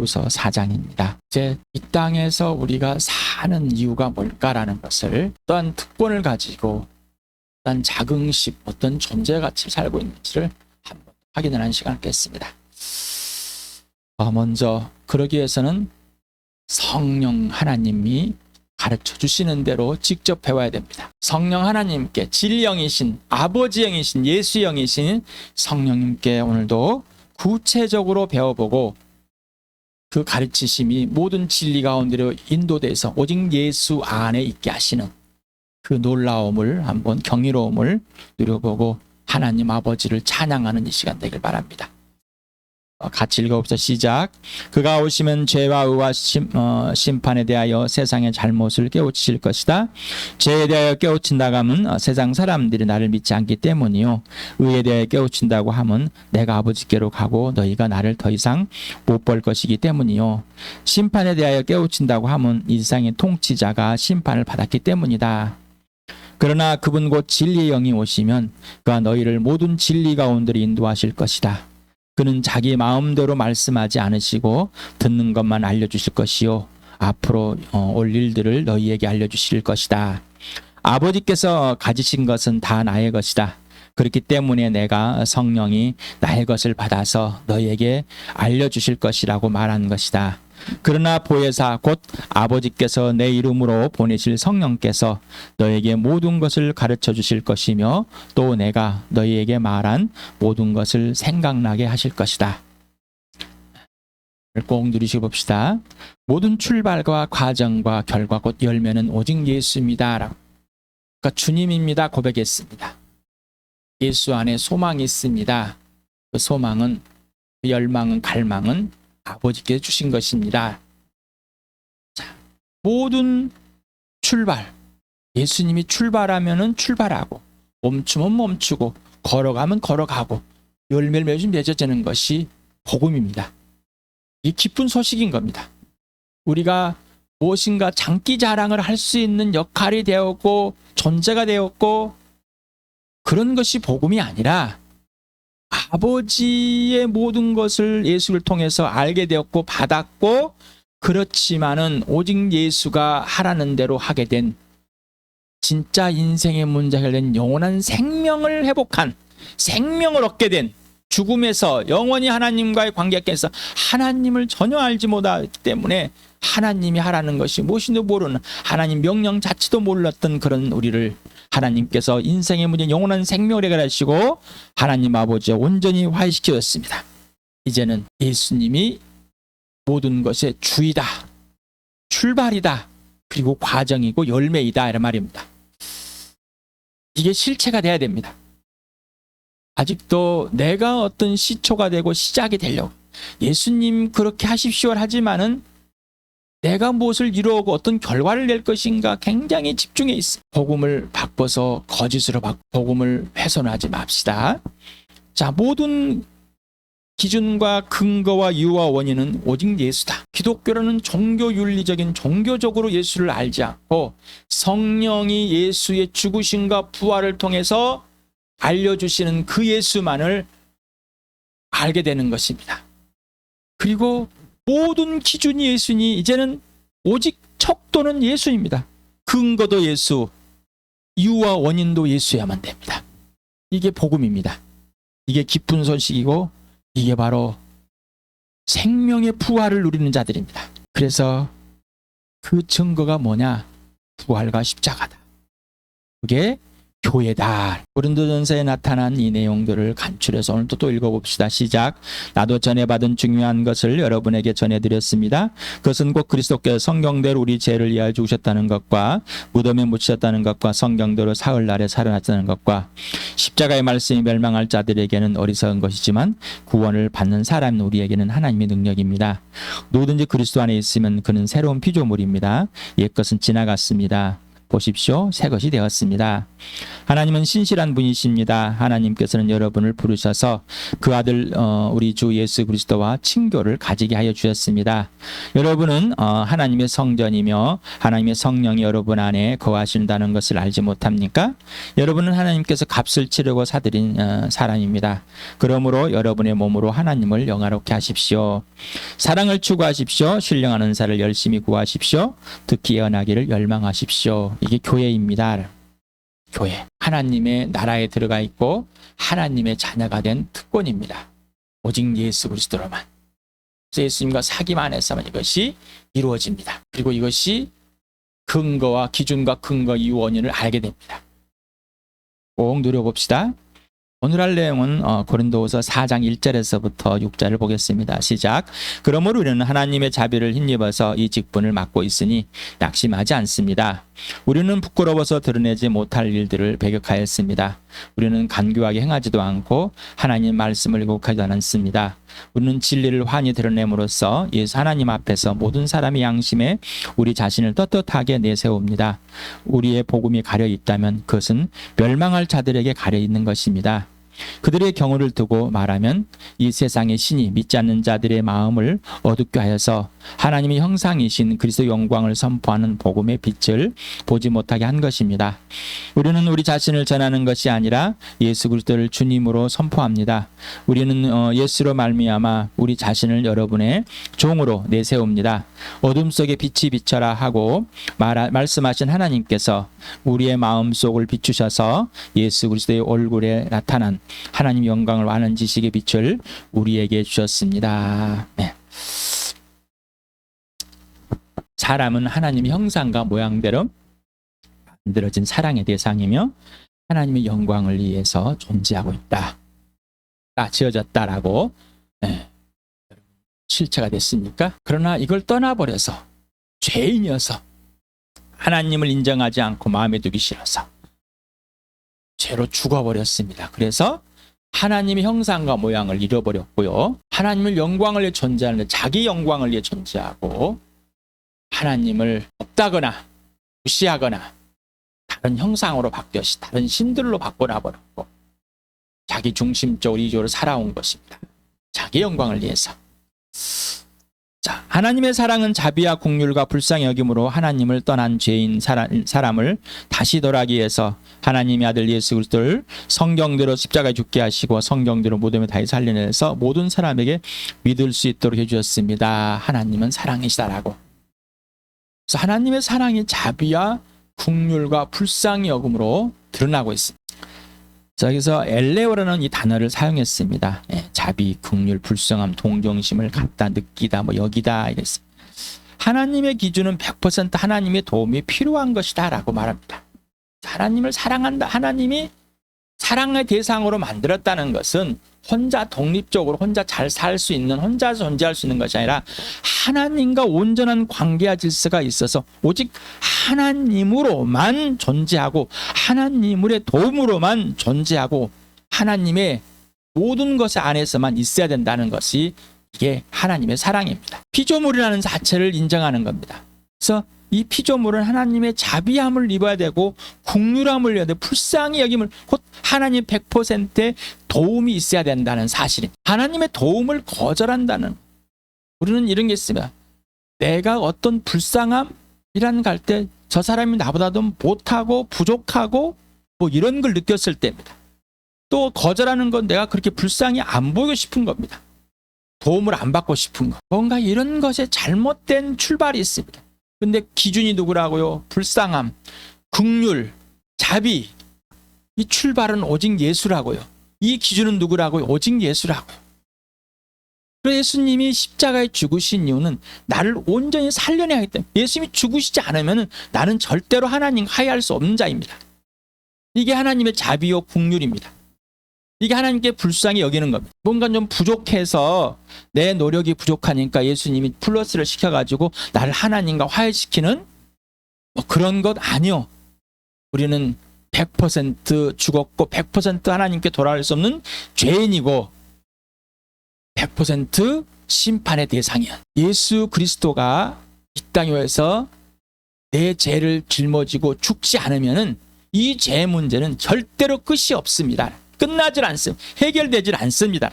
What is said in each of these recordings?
디모데후서 4장입니다. 이제 이 땅에서 우리가 사는 이유가 뭘까라는 것을 어떠한 특권을 가지고 어떤 자긍심, 어떤 존재같이 살고 있는지를 한번 확인하는 시간을 갖겠습니다. 먼저 그러기 위해서는 성령 하나님이 가르쳐 주시는 대로 직접 배워야 됩니다. 성령 하나님께 진리영이신 아버지 영이신 예수 영이신 성령님께 오늘도 구체적으로 배워보고 그 가르치심이 모든 진리 가운데로 인도돼서 오직 예수 안에 있게 하시는 그 놀라움을 한번 경이로움을 누려보고 하나님 아버지를 찬양하는 이 시간 되길 바랍니다. 같이 읽어봅시다. 시작. 그가 오시면 죄와 의와 심판에 대하여 세상의 잘못을 깨우치실 것이다. 죄에 대하여 깨우친다고 하면 세상 사람들이 나를 믿지 않기 때문이요, 의에 대하여 깨우친다고 하면 내가 아버지께로 가고 너희가 나를 더 이상 못 볼 것이기 때문이요, 심판에 대하여 깨우친다고 하면 이 세상의 통치자가 심판을 받았기 때문이다. 그러나 그분 곧 진리의 영이 오시면 그가 너희를 모든 진리 가운데로 인도하실 것이다. 그는 자기 마음대로 말씀하지 않으시고 듣는 것만 알려주실 것이요, 앞으로 올 일들을 너희에게 알려주실 것이다. 아버지께서 가지신 것은 다 나의 것이다. 그렇기 때문에 내가 성령이 나의 것을 받아서 너희에게 알려주실 것이라고 말한 것이다. 그러나 보혜사 곧 아버지께서 내 이름으로 보내실 성령께서 너에게 모든 것을 가르쳐 주실 것이며 또 내가 너희에게 말한 모든 것을 생각나게 하실 것이다. 꼭 누리시고 봅시다. 모든 출발과 과정과 결과 곧 열매는 오직 예수입니다. 그러니까 주님입니다 고백했습니다. 예수 안에 소망이 있습니다. 그 소망은, 그 열망은, 갈망은 아버지께서 주신 것입니다. 자, 모든 출발, 예수님이 출발하면은 출발하고, 멈추면 멈추고, 걸어가면 걸어가고, 열매를 맺어지는 것이 복음입니다. 이 기쁜 소식인 겁니다. 우리가 무엇인가 장기 자랑을 할 수 있는 역할이 되었고 존재가 되었고 그런 것이 복음이 아니라 아버지의 모든 것을 예수를 통해서 알게 되었고 받았고, 그렇지만은 오직 예수가 하라는 대로 하게 된 진짜 인생의 문제 해결된 영원한 생명을 회복한, 생명을 얻게 된, 죽음에서 영원히 하나님과의 관계에서 하나님을 전혀 알지 못하기 때문에 하나님이 하라는 것이 무엇인지도 모르는, 하나님 명령 자체도 몰랐던 그런 우리를 하나님께서 인생의 문제 영원한 생명을 해결하시고 하나님 아버지에 온전히 화해시키셨습니다. 이제는 예수님이 모든 것의 주이다, 출발이다, 그리고 과정이고 열매이다 이런 말입니다. 이게 실체가 돼야 됩니다. 아직도 내가 어떤 시초가 되고 시작이 되려고 예수님 그렇게 하십시오 하지만은 내가 무엇을 이루고 어떤 결과를 낼 것인가 굉장히 집중해 있어. 복음을 바꿔서 거짓으로 복음을 훼손하지 맙시다. 자, 모든 기준과 근거와 이유와 원인은 오직 예수다. 기독교라는 종교윤리적인, 종교적으로 예수를 알지 않고 성령이 예수의 죽으심과 부활을 통해서 알려주시는 그 예수만을 알게 되는 것입니다. 그리고 모든 기준이 예수니 이제는 오직 척도는 예수입니다. 근거도 예수, 이유와 원인도 예수야만 됩니다. 이게 복음입니다. 이게 기쁜 소식이고 이게 바로 생명의 부활을 누리는 자들입니다. 그래서 그 증거가 뭐냐? 부활과 십자가다. 그게 교회다. 고린도전서에 나타난 이 내용들을 간추려서 오늘 또 읽어봅시다. 시작. 나도 전해받은 중요한 것을 여러분에게 전해드렸습니다. 그것은 곧 그리스도께서 성경대로 우리 죄를 위하여 죽으셨다는 것과 무덤에 묻히셨다는 것과 성경대로 사흘날에 살아났다는 것과 십자가의 말씀이 멸망할 자들에게는 어리석은 것이지만 구원을 받는 사람 우리에게는 하나님의 능력입니다. 누구든지 그리스도 안에 있으면 그는 새로운 피조물입니다. 옛것은 지나갔습니다. 보십시오. 새 것이 되었습니다. 하나님은 신실한 분이십니다. 하나님께서는 여러분을 부르셔서 그 아들 우리 주 예수 그리스도와 친교를 가지게 하여 주셨습니다. 여러분은 하나님의 성전이며 하나님의 성령이 여러분 안에 거하신다는 것을 알지 못합니까? 여러분은 하나님께서 값을 치르고 사들인 사람입니다. 그러므로 여러분의 몸으로 하나님을 영화롭게 하십시오. 사랑을 추구하십시오. 신령한 은사를 열심히 구하십시오. 특히 예언하기를 열망하십시오. 이게 교회입니다. 교회. 하나님의 나라에 들어가 있고 하나님의 자녀가 된 특권입니다. 오직 예수 그리스도로만. 그래서 예수님과 사귐 안에서만 이것이 이루어집니다. 그리고 이것이 근거와 기준과 근거 이유 원인을 알게 됩니다. 꼭 누려봅시다. 오늘 할 내용은 고린도후서 4장 1절에서부터 6절을 보겠습니다. 시작. 그러므로 우리는 하나님의 자비를 힘입어서 이 직분을 맡고 있으니 낙심하지 않습니다. 우리는 부끄러워서 드러내지 못할 일들을 배격하였습니다. 우리는 간교하게 행하지도 않고 하나님 말씀을 왜곡하지도 않습니다. 우리는 진리를 환히 드러냄으로써 예수 하나님 앞에서 모든 사람의 양심에 우리 자신을 떳떳하게 내세웁니다. 우리의 복음이 가려 있다면 그것은 멸망할 자들에게 가려 있는 것입니다. 그들의 경우를 두고 말하면 이 세상의 신이 믿지 않는 자들의 마음을 어둡게 하여서 하나님의 형상이신 그리스도 영광을 선포하는 복음의 빛을 보지 못하게 한 것입니다. 우리는 우리 자신을 전하는 것이 아니라 예수 그리스도를 주님으로 선포합니다. 우리는 예수로 말미암아 우리 자신을 여러분의 종으로 내세웁니다. 어둠 속에 빛이 비쳐라 하고 말씀하신 하나님께서 우리의 마음속을 비추셔서 예수 그리스도의 얼굴에 나타난 하나님 영광을 아는 지식의 빛을 우리에게 주셨습니다. 네. 사람은 하나님의 형상과 모양대로 만들어진 사랑의 대상이며 하나님의 영광을 위해서 존재하고 있다. 지어졌다라고 실체가 됐습니까? 그러나 이걸 떠나버려서 죄인이어서 하나님을 인정하지 않고 마음에 두기 싫어서 죄로 죽어버렸습니다. 그래서 하나님의 형상과 모양을 잃어버렸고요. 하나님을 영광을 위해 존재하는데 자기 영광을 위해 존재하고 하나님을 없다거나 무시하거나 다른 형상으로 바뀌어서 다른 신들로 바꿔놔버렸고 자기 중심적으로 이적으로 살아온 것입니다. 자기 영광을 위해서. 자, 하나님의 사랑은 자비와 긍휼과 불쌍히 여김으로 하나님을 떠난 죄인 사람을 다시 돌아가기 위해서 하나님의 아들 예수 그리스도를 성경대로 십자가에 죽게 하시고 성경대로 무덤에 다시 살려내서 모든 사람에게 믿을 수 있도록 해주셨습니다. 하나님은 사랑이시다라고. 그래서 하나님의 사랑이 자비와 긍휼과 불쌍히 여김으로 드러나고 있습니다. 자, 여기서 엘레오라는 이 단어를 사용했습니다. 자비, 긍휼, 불쌍함, 동정심을 갖다, 느끼다, 여기다 이랬습니다. 하나님의 기준은 100% 하나님의 도움이 필요한 것이다 라고 말합니다. 하나님을 사랑한다. 하나님이 사랑의 대상으로 만들었다는 것은 혼자 독립적으로 혼자 잘 살 수 있는 혼자 존재할 수 있는 것이 아니라 하나님과 온전한 관계와 질서가 있어서 오직 하나님으로만 존재하고 하나님의 도움으로만 존재하고 하나님의 모든 것 안에서만 있어야 된다는 것이 이게 하나님의 사랑입니다. 피조물이라는 자체를 인정하는 겁니다. 그래서 이 피조물은 하나님의 자비함을 입어야 되고 긍휼함을 입어야 되고 불쌍히 여김을 곧 하나님 100%의 도움이 있어야 된다는 사실입니다. 하나님의 도움을 거절한다는 우리는 이런 게 있습니다. 내가 어떤 불쌍함이라는 갈 때 저 사람이 나보다 더 못하고 부족하고 이런 걸 느꼈을 때입니다. 또 거절하는 건 내가 그렇게 불쌍히 안 보이고 싶은 겁니다. 도움을 안 받고 싶은 거. 뭔가 이런 것에 잘못된 출발이 있습니다. 근데 기준이 누구라고요? 불쌍함, 긍휼, 자비. 이 출발은 오직 예수라고요. 이 기준은 누구라고요? 오직 예수라고요. 그래서 예수님이 십자가에 죽으신 이유는 나를 온전히 살려내야 하기 때문에 예수님이 죽으시지 않으면 나는 절대로 하나님 하야할 수 없는 자입니다. 이게 하나님의 자비요 긍휼입니다. 이게 하나님께 불쌍히 여기는 겁니다. 뭔가 좀 부족해서 내 노력이 부족하니까 예수님이 플러스를 시켜가지고 나를 하나님과 화해시키는 그런 것 아니요. 우리는 100% 죽었고 100% 하나님께 돌아갈 수 없는 죄인이고 100% 심판의 대상이야. 예수 그리스도가 이 땅에 와서 내 죄를 짊어지고 죽지 않으면은 이 죄 문제는 절대로 끝이 없습니다. 끝나질 않습니다. 해결되질 않습니다.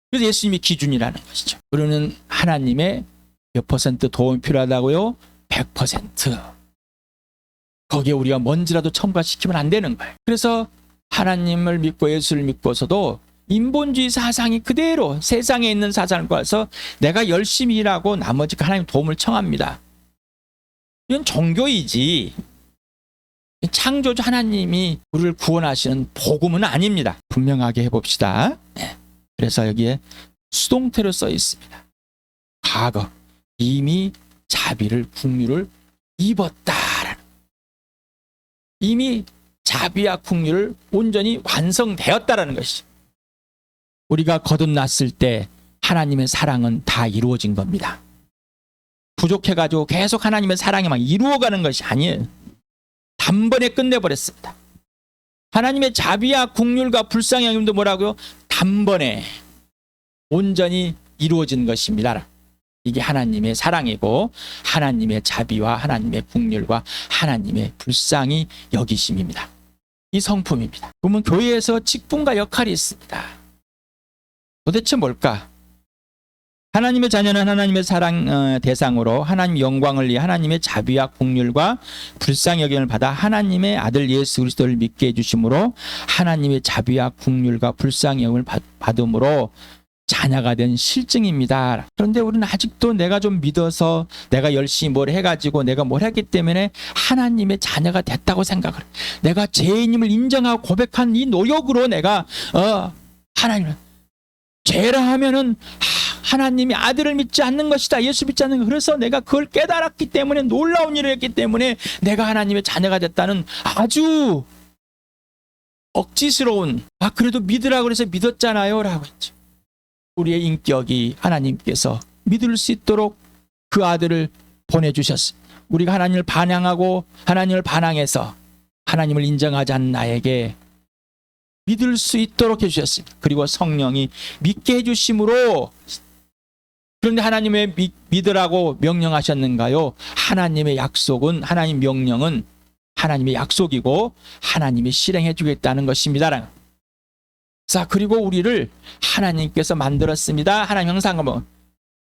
그래서 예수님이 기준이라는 것이죠. 우리는 하나님의 몇 퍼센트 도움이 필요하다고요? 100%. 거기에 우리가 뭔지라도 첨가시키면 안 되는 거예요. 그래서 하나님을 믿고 예수를 믿고서도 인본주의 사상이 그대로 세상에 있는 사상을 봐서 내가 열심히 일하고 나머지 하나님 도움을 청합니다. 이건 종교이지 창조주 하나님이 우리를 구원하시는 복음은 아닙니다. 분명하게 해봅시다. 네. 그래서 여기에 수동태로 써 있습니다. 과거 이미 자비를 긍휼을 입었다라는, 이미 자비와 긍휼을 온전히 완성되었다라는 것이죠. 우리가 거듭났을 때 하나님의 사랑은 다 이루어진 겁니다. 부족해가지고 계속 하나님의 사랑이 막 이루어가는 것이 아니에요. 단번에 끝내버렸습니다. 하나님의 자비와 긍휼과 불쌍히 여김도 뭐라고요? 단번에 온전히 이루어진 것입니다. 이게 하나님의 사랑이고 하나님의 자비와 하나님의 긍휼과 하나님의 불쌍히 여기심입니다. 이 성품입니다. 그러면 교회에서 직분과 역할이 있습니다. 도대체 뭘까? 하나님의 자녀는 하나님의 사랑 대상으로 하나님 영광을 위해 하나님의 자비와 긍휼과 불쌍히 여김을 받아 하나님의 아들 예수 그리스도를 믿게 해주심으로 하나님의 자비와 긍휼과 불쌍히 여김을 받음으로 자녀가 된 실증입니다. 그런데 우리는 아직도 내가 좀 믿어서 내가 열심히 뭘 해가지고 내가 뭘 했기 때문에 하나님의 자녀가 됐다고 생각을 해. 내가 죄인임을 인정하고 고백한 이 노력으로 내가 하나님을 죄라 하면은 하나님이 아들을 믿지 않는 것이다. 예수 믿지 않는 것. 그래서 내가 그걸 깨달았기 때문에 놀라운 일을 했기 때문에 내가 하나님의 자녀가 됐다는 아주 억지스러운 그래도 믿으라고 해서 믿었잖아요 라고 했죠. 우리의 인격이 하나님께서 믿을 수 있도록 그 아들을 보내주셨습니다. 우리가 하나님을 반항하고 하나님을 반항해서 하나님을 인정하지 않는 나에게 믿을 수 있도록 해주셨습니다. 그리고 성령이 믿게 해주심으로. 그런데 하나님 왜 믿으라고 명령하셨는가요? 하나님의 약속은, 하나님 명령은 하나님의 약속이고 하나님이 실행해 주겠다는 것입니다. 자, 그리고 우리를 하나님께서 만들었습니다. 하나님 형상은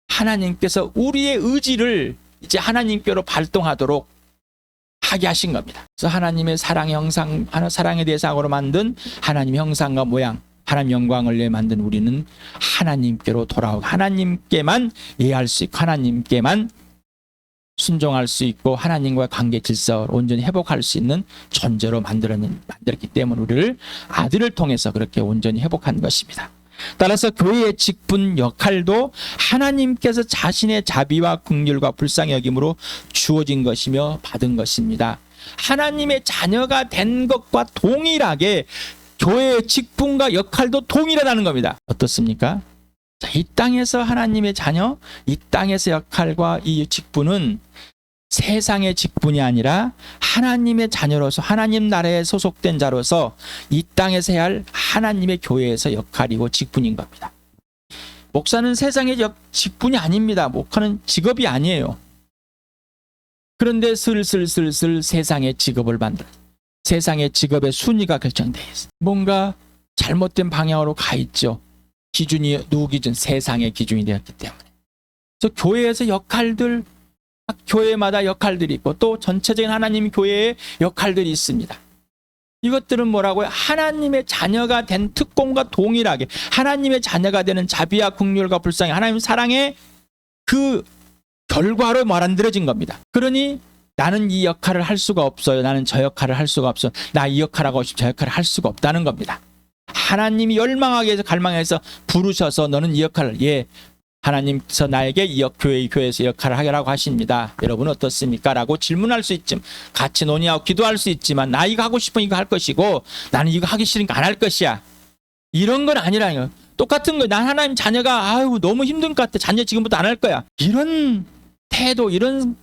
하나님께서 우리의 의지를 이제 하나님께로 발동하도록 하게 하신 겁니다. 그래서 하나님의 사랑의 형상, 사랑의 대상으로 만든 하나님의 형상과 모양, 하나님 영광을 위해 만든 우리는 하나님께로 돌아오고 하나님께만 이해할 수 있고 하나님께만 순종할 수 있고 하나님과 관계 질서를 온전히 회복할 수 있는 존재로 만들었기 때문에 우리를 아들을 통해서 그렇게 온전히 회복한 것입니다. 따라서 교회의 직분 역할도 하나님께서 자신의 자비와 긍휼과 불쌍히 여김으로 주어진 것이며 받은 것입니다. 하나님의 자녀가 된 것과 동일하게 교회의 직분과 역할도 동일하다는 겁니다. 어떻습니까? 자, 이 땅에서 하나님의 자녀, 이 땅에서 역할과 이 직분은 세상의 직분이 아니라 하나님의 자녀로서 하나님 나라에 소속된 자로서 이 땅에서 해야 할 하나님의 교회에서 역할이고 직분인 겁니다. 목사는 세상의 직분이 아닙니다. 목사는 직업이 아니에요. 그런데 슬슬 세상의 직업을 만들어. 세상의 직업의 순위가 결정되어 있어요. 뭔가 잘못된 방향으로 가 있죠. 기준이 누구 기준? 세상의 기준이 되었기 때문에. 그래서 교회에서 역할들, 교회마다 역할들이 있고 또 전체적인 하나님 교회의 역할들이 있습니다. 이것들은 뭐라고요? 하나님의 자녀가 된 특권과 동일하게 하나님의 자녀가 되는 자비와 긍휼과 불쌍히 하나님 사랑의 그 결과로 만들어진 겁니다. 그러니 나는 이 역할을 할 수가 없어요. 나는 저 역할을 할 수가 없어요. 나 이 역할하고 싶어 저 역할을 할 수가 없다는 겁니다. 하나님이 열망하게 해서 갈망해서 부르셔서 너는 이 역할을 하나님께서 나에게 이 교회에서 역할을 하라고 하십니다. 여러분 어떻습니까? 라고 질문할 수 있지만 같이 논의하고 기도할 수 있지만 나 이거 하고 싶으면 이거 할 것이고 나는 이거 하기 싫으니까 안 할 것이야. 이런 건 아니라요. 똑같은 거예요. 난 하나님 자녀가 너무 힘든 것 같아. 자녀 지금부터 안 할 거야. 이런 태도 이런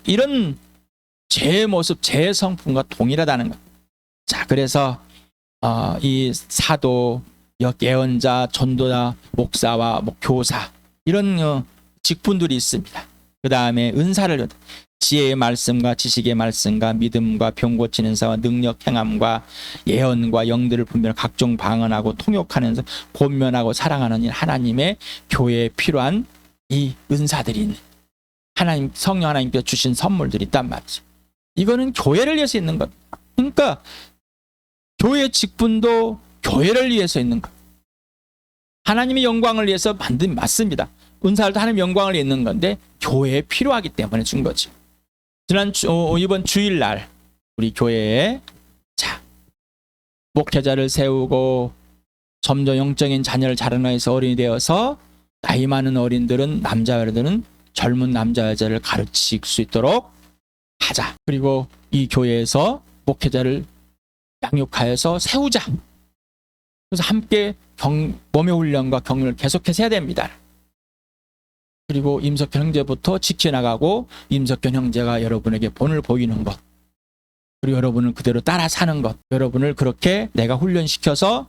제 모습 제 성품과 동일하다는 것. 자, 그래서 이 사도, 예언자, 전도자, 목사와 교사 이런 직분들이 있습니다. 그 다음에 은사를 지혜의 말씀과 지식의 말씀과 믿음과 병 고치는 사와 능력 행함과 예언과 영들을 분별하고 각종 방언하고 통역하면서 권면하고 사랑하는 일, 하나님의 교회에 필요한 이 은사들이 있는, 하나님 성령 하나님께서 주신 선물들이 있단 말이죠. 이거는 교회를 위해서 있는 것. 그러니까 교회 직분도 교회를 위해서 있는 것. 하나님의 영광을 위해서 만든 맞습니다. 은사도 하나님의 영광을 위해 있는 건데 교회에 필요하기 때문에 준 거죠. 이번 주일날 우리 교회에 목회자를 세우고 점점 영적인 자녀를 자라나게 해서 어린이 되어서 나이 많은 어린들은 남자 여자들은 젊은 남자 여자를 가르칠 수 있도록 하자. 그리고 이 교회에서 목회자를 양육하여서 세우자. 그래서 함께 몸의 훈련과 격려를 계속해서 해야 됩니다. 그리고 임석현 형제부터 지켜나가고 임석현 형제가 여러분에게 본을 보이는 것, 그리고 여러분을 그대로 따라 사는 것, 여러분을 그렇게 내가 훈련시켜서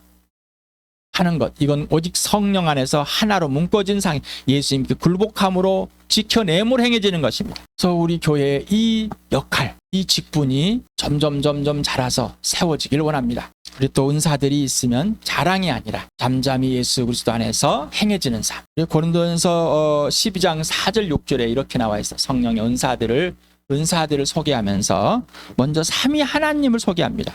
하는 것, 이건 오직 성령 안에서 하나로 묶어진 상, 예수님께 굴복함으로 지켜내므로 행해지는 것입니다. 그래서 우리 교회의 이 역할, 이 직분이 점점 자라서 세워지길 원합니다. 그리고 또 은사들이 있으면 자랑이 아니라 잠잠히 예수 그리스도 안에서 행해지는 삶. 그리고 고린도전서 12장 4절 6절에 이렇게 나와 있어. 성령의 은사들을 소개하면서 먼저 삼위 하나님을 소개합니다.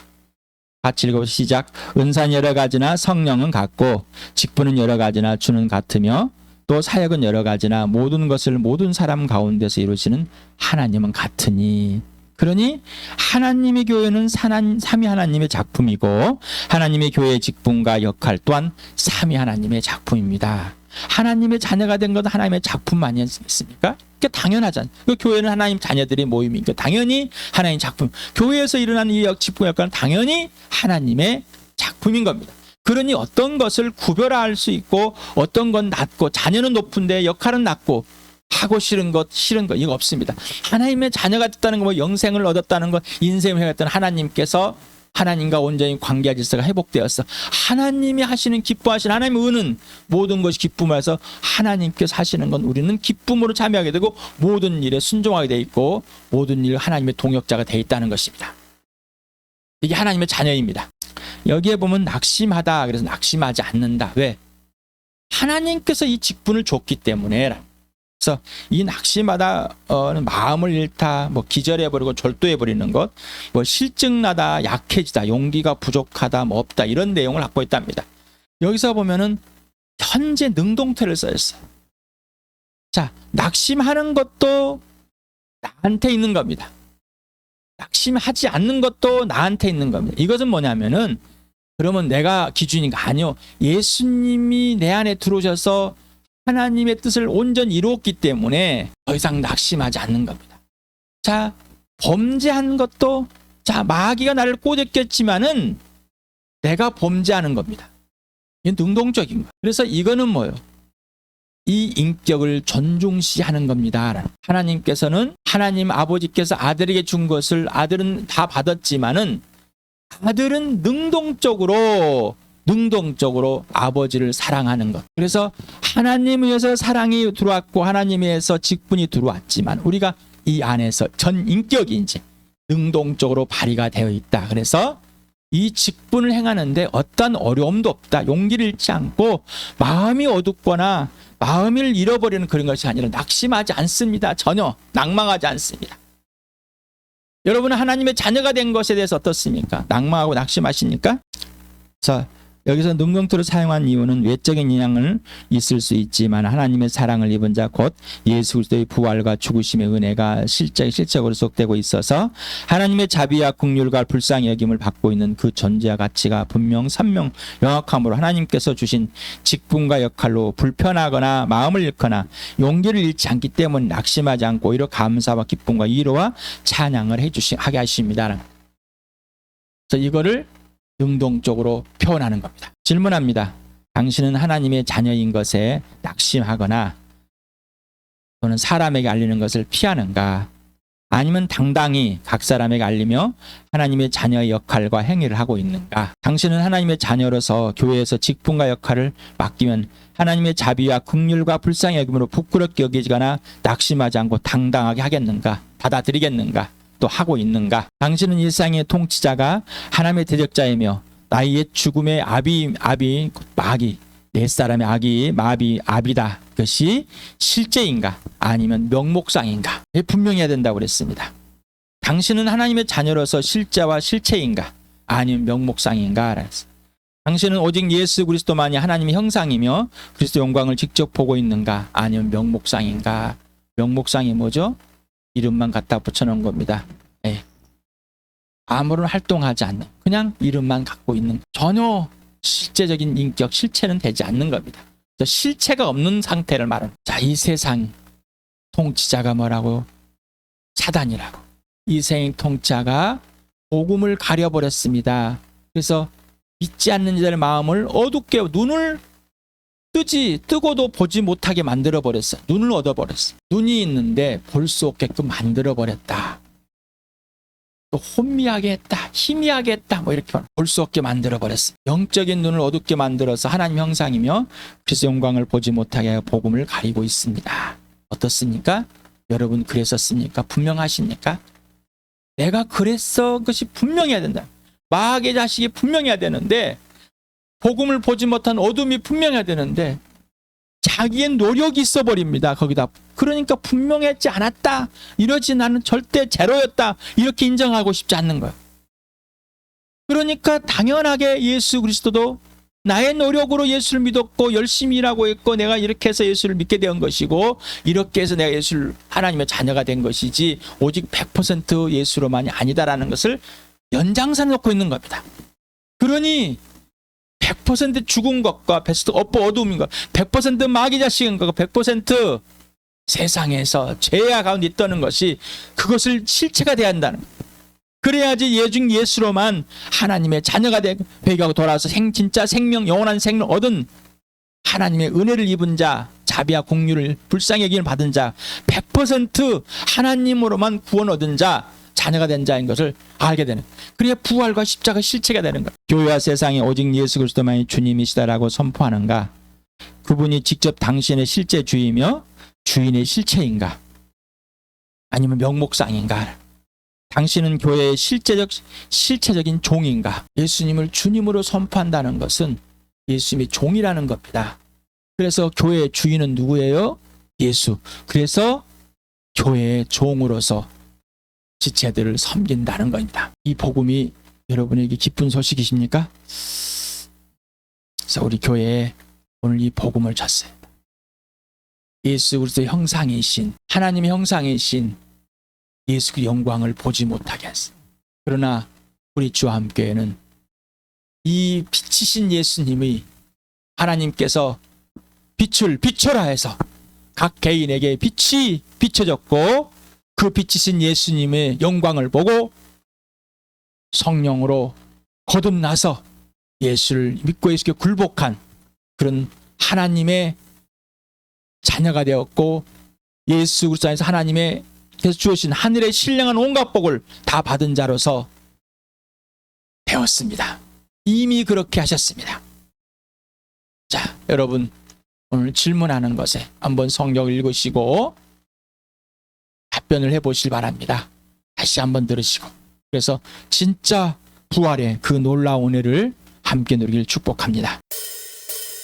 같이 읽어 시작. 은사는 여러 가지나 성령은 같고 직분은 여러 가지나 주는 같으며 또 사역은 여러 가지나 모든 것을 모든 사람 가운데서 이루시는 하나님은 같으니. 그러니 하나님의 교회는 삼위 하나님의 작품이고 하나님의 교회의 직분과 역할 또한 삼위 하나님의 작품입니다. 하나님의 자녀가 된 건 하나님의 작품 아니겠습니까? 그게 당연하잖아요. 그 교회는 하나님 자녀들의 모임이니까 당연히 하나님 작품. 교회에서 일어나는 이 직분 역할은 당연히 하나님의 작품인 겁니다. 그러니 어떤 것을 구별할 수 있고 어떤 건 낮고 자녀는 높은데 역할은 낮고 하고 싫은 것 이거 없습니다. 하나님의 자녀가 됐다는 거, 뭐 영생을 얻었다는 것, 인생을 해갔다는 하나님께서 하나님과 온전히 관계와 질서가 회복되었어. 하나님이 하시는 기뻐하시는 하나님의 은은 모든 것이 기쁨에서 하나님께서 하시는 건 우리는 기쁨으로 참여하게 되고 모든 일에 순종하게 돼 있고 모든 일 하나님의 동역자가 돼 있다는 것입니다. 이게 하나님의 자녀입니다. 여기에 보면 낙심하다, 그래서 낙심하지 않는다. 왜? 하나님께서 이 직분을 줬기 때문에. 그래서 이 낙심하다는 마음을 잃다, 뭐 기절해버리고 절도해버리는 것, 뭐 실증나다, 약해지다, 용기가 부족하다, 뭐 없다, 이런 내용을 갖고 있답니다. 여기서 보면은 현재 능동태를 써있어요. 자, 낙심하는 것도 나한테 있는 겁니다. 낙심하지 않는 것도 나한테 있는 겁니다. 이것은 뭐냐면은 그러면 내가 기준인가? 아니요. 예수님이 내 안에 들어오셔서 하나님의 뜻을 온전히 이루었기 때문에 더 이상 낙심하지 않는 겁니다. 자, 범죄한 것도 마귀가 나를 꼬드겼지만은 내가 범죄하는 겁니다. 이게 능동적인 거예요. 그래서 이거는 뭐예요? 이 인격을 존중시하는 겁니다. 하나님께서는 하나님 아버지께서 아들에게 준 것을 아들은 다 받았지만은 아들은 능동적으로 아버지를 사랑하는 것. 그래서 하나님에서 사랑이 들어왔고 하나님에서 직분이 들어왔지만 우리가 이 안에서 전 인격이 이제 능동적으로 발휘가 되어 있다. 그래서 이 직분을 행하는데 어떤 어려움도 없다. 용기를 잃지 않고 마음이 어둡거나 마음을 잃어버리는 그런 것이 아니라 낙심하지 않습니다. 전혀 낭망하지 않습니다. 여러분은 하나님의 자녀가 된 것에 대해서 어떻습니까? 낭망하고 낙심하십니까? 자, 여기서 능동태를 사용한 이유는 외적인 영향을 있을 수 있지만 하나님의 사랑을 입은 자 곧 예수 그리스도의 부활과 죽으심의 은혜가 실적으로 속되고 있어서 하나님의 자비와 긍휼과 불쌍히 여김을 받고 있는 그 존재와 가치가 분명 선명 명확함으로 하나님께서 주신 직분과 역할로 불편하거나 마음을 잃거나 용기를 잃지 않기 때문에 낙심하지 않고 오히려 감사와 기쁨과 위로와 찬양을 하게 하십니다. 그래서 이거를 능동적으로 표현하는 겁니다. 질문합니다. 당신은 하나님의 자녀인 것에 낙심하거나 또는 사람에게 알리는 것을 피하는가? 아니면 당당히 각 사람에게 알리며 하나님의 자녀의 역할과 행위를 하고 있는가? 당신은 하나님의 자녀로서 교회에서 직분과 역할을 맡기면 하나님의 자비와 긍휼과 불쌍히 여김으로 부끄럽게 여기거나 낙심하지 않고 당당하게 하겠는가? 받아들이겠는가? 또 하고 있는가? 당신은 일상의 통치자가 하나님의 대적자이며 나의 옛 죽음의 마귀 내 사람의 아비다. 그것이 실제인가? 아니면 명목상인가? 분명해야 된다고 그랬습니다. 당신은 하나님의 자녀로서 실제와 실체인가? 아니면 명목상인가? 당신은 오직 예수 그리스도만이 하나님의 형상이며 그리스도 영광을 직접 보고 있는가? 아니면 명목상인가? 명목상이 뭐죠? 이름만 갖다 붙여놓은 겁니다. 아무런 활동하지 않는, 그냥 이름만 갖고 있는, 전혀 실제적인 인격, 실체는 되지 않는 겁니다. 실체가 없는 상태를 말합니다. 자, 이 세상 통치자가 뭐라고? 사단이라고. 이 세상 통치자가 복음을 가려버렸습니다. 그래서 믿지 않는 자들의 마음을 어둡게, 눈을 뜨고도 보지 못하게 만들어버렸어요. 눈을 얻어버렸어요. 눈이 있는데 볼 수 없게끔 만들어버렸다. 또 혼미하게 했다, 희미하게 했다, 뭐 이렇게 볼 수 없게 만들어버렸어요. 영적인 눈을 어둡게 만들어서 하나님 형상이며 그리스도 영광을 보지 못하게 하여 복음을 가리고 있습니다. 어떻습니까? 여러분 그랬었습니까? 분명하십니까? 내가 그랬어, 그것이 분명해야 된다. 마귀의 자식이 분명해야 되는데, 복음을 보지 못한 어둠이 분명해야 되는데 자기의 노력이 있어버립니다. 거기다. 그러니까 분명했지 않았다, 이러지 나는 절대 제로였다, 이렇게 인정하고 싶지 않는 거예요. 그러니까 당연하게 예수 그리스도도 나의 노력으로 예수를 믿었고 열심히 일하고 있고 내가 이렇게 해서 예수를 믿게 된 것이고 이렇게 해서 내가 예수를 하나님의 자녀가 된 것이지 오직 100% 예수로만이 아니다라는 것을 연장선 놓고 있는 겁니다. 그러니 100% 죽은 것과 100% 어두움인 것, 100% 마귀 자식인 것, 100% 세상에서 죄악 가운데 있다는 것이, 그것을 실체가 돼야 한다는 거예요. 그래야지 예중 예수로만 하나님의 자녀가 되고 회개하고 돌아와서 진짜 생명, 영원한 생명 얻은 하나님의 은혜를 입은 자, 자비와 공유를 불쌍히 여김을 받은 자, 100% 하나님으로만 구원 얻은 자, 자녀가 된 자인 것을 알게 되는, 그래야 부활과 십자가 실체가 되는 거예요. 교회와 세상에 오직 예수 그리스도만이 주님이시다라고 선포하는가? 그분이 직접 당신의 실제 주이며 주인의 실체인가? 아니면 명목상인가? 당신은 교회의 실체적인 종인가? 예수님을 주님으로 선포한다는 것은 예수님이 종이라는 겁니다. 그래서 교회의 주인은 누구예요? 예수. 그래서 교회의 종으로서 지체들을 섬긴다는 겁니다. 이 복음이 여러분에게 기쁜 소식이십니까? 그래서 우리 교회에 오늘 이 복음을 줬어요. 예수 그리스도의 형상이신, 하나님의 형상이신 예수 그 영광을 보지 못하게 했어요. 그러나 우리 주와 함께는 이 빛이신 예수님이, 하나님께서 빛을 비춰라 해서 각 개인에게 빛이 비춰졌고 그 빛이신 예수님의 영광을 보고 성령으로 거듭나서 예수를 믿고 예수께 굴복한 그런 하나님의 자녀가 되었고, 예수 그리스도 안에서 하나님의 께서 주신 하늘의 신령한 온갖 복을 다 받은 자로서 되었습니다. 이미 그렇게 하셨습니다. 자, 여러분 오늘 질문하는 것에 한번 성경을 읽으시고 답변을 해보실 바랍니다. 다시 한번 들으시고, 그래서 진짜 부활의 그 놀라운 은혜를 함께 누리길 축복합니다.